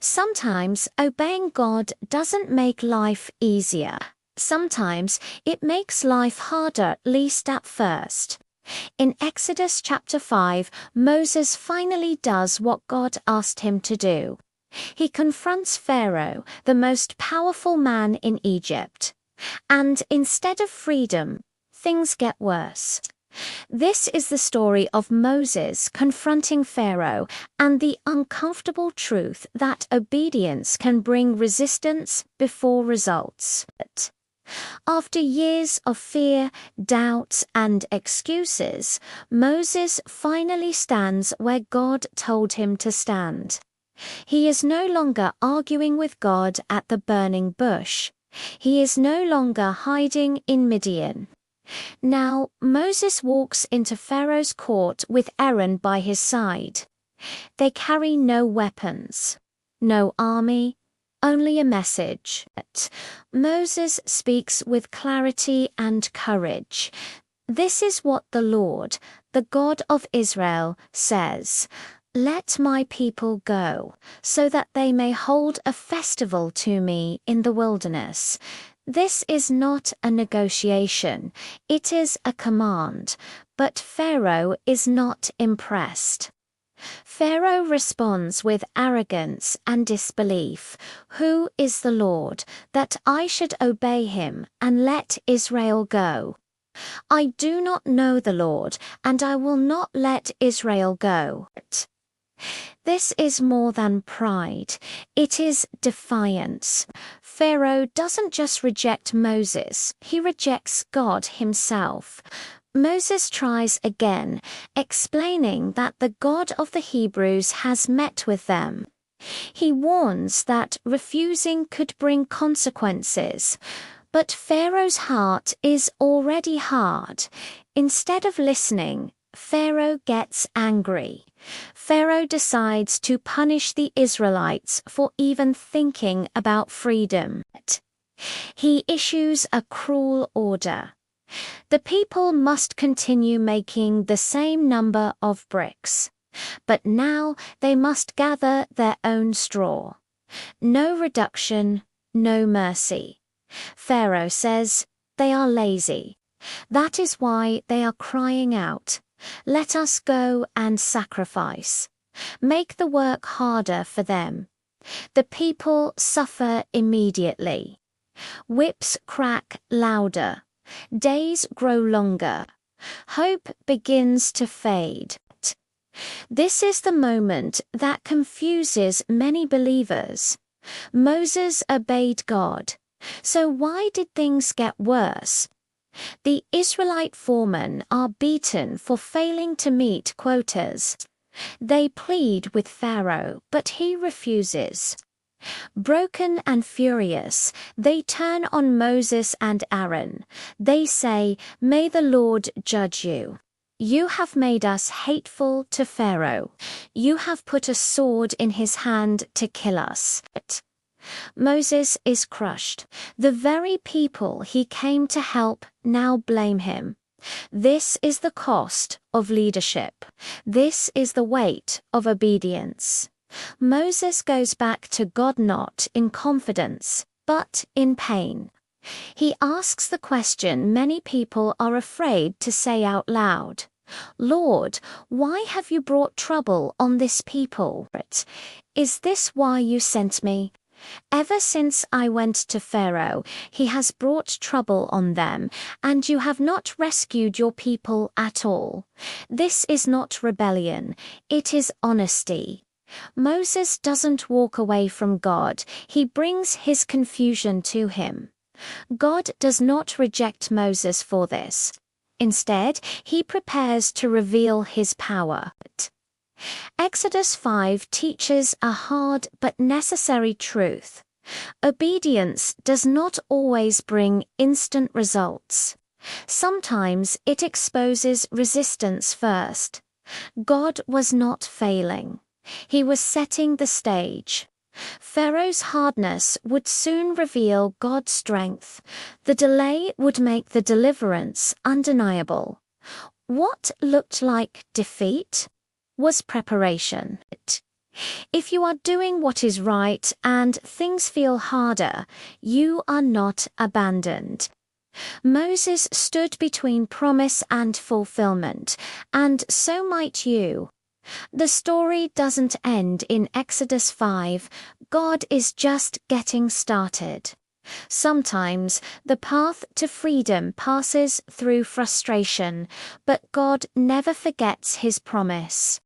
Sometimes obeying God doesn't make life easier. Sometimes it makes life harder, at least at first. In Exodus chapter 5, Moses finally does what God asked him to do. He confronts Pharaoh, the most powerful man in Egypt. And instead of freedom, things get worse. This is the story of Moses confronting Pharaoh and the uncomfortable truth that obedience can bring resistance before results. After years of fear, doubts, and excuses, Moses finally stands where God told him to stand. He is no longer arguing with God at the burning bush. He is no longer hiding in Midian. Now Moses walks into Pharaoh's court with Aaron by his side. They carry no weapons, no army, only a message. Moses speaks with clarity and courage. This is what the Lord, the God of Israel, says. Let my people go, so that they may hold a festival to me in the wilderness. This is not a negotiation, it is a command, but Pharaoh is not impressed. Pharaoh responds with arrogance and disbelief. Who is the Lord, that I should obey him and let Israel go? I do not know the Lord, and I will not let Israel go. This is more than pride, it is defiance. Pharaoh doesn't just reject Moses, he rejects God himself. Moses tries again, explaining that the God of the Hebrews has met with them. He warns that refusing could bring consequences. But Pharaoh's heart is already hard. Instead of listening, Pharaoh gets angry. Pharaoh decides to punish the Israelites for even thinking about freedom. He issues a cruel order. The people must continue making the same number of bricks, but now they must gather their own straw. No reduction, no mercy. Pharaoh says they are lazy. That is why they are crying out, "Let us go and sacrifice." Make the work harder for them. The people suffer immediately. Whips crack louder. Days grow longer. Hope begins to fade. This is the moment that confuses many believers. Moses obeyed God. So why did things get worse? The Israelite foremen are beaten for failing to meet quotas. They plead with Pharaoh, but he refuses. Broken and furious, they turn on Moses and Aaron. They say, "May the Lord judge you. You have made us hateful to Pharaoh. You have put a sword in his hand to kill us." Moses is crushed. The very people he came to help now blame him. This is the cost of leadership. This is the weight of obedience. Moses goes back to God not in confidence, but in pain. He asks the question many people are afraid to say out loud. "Lord, why have you brought trouble on this people? Is this why you sent me? Ever since I went to Pharaoh, he has brought trouble on them, and you have not rescued your people at all. This is not rebellion, it is honesty." Moses doesn't walk away from God, he brings his confusion to him. God does not reject Moses for this. Instead, he prepares to reveal his power. Exodus 5 teaches a hard but necessary truth. Obedience does not always bring instant results. Sometimes it exposes resistance first. God was not failing. He was setting the stage. Pharaoh's hardness would soon reveal God's strength. The delay would make the deliverance undeniable. What looked like defeat was preparation. If you are doing what is right and things feel harder, you are not abandoned. Moses stood between promise and fulfillment, and so might you. The story doesn't end in Exodus 5. God is just getting started. Sometimes the path to freedom passes through frustration, but God never forgets his promise.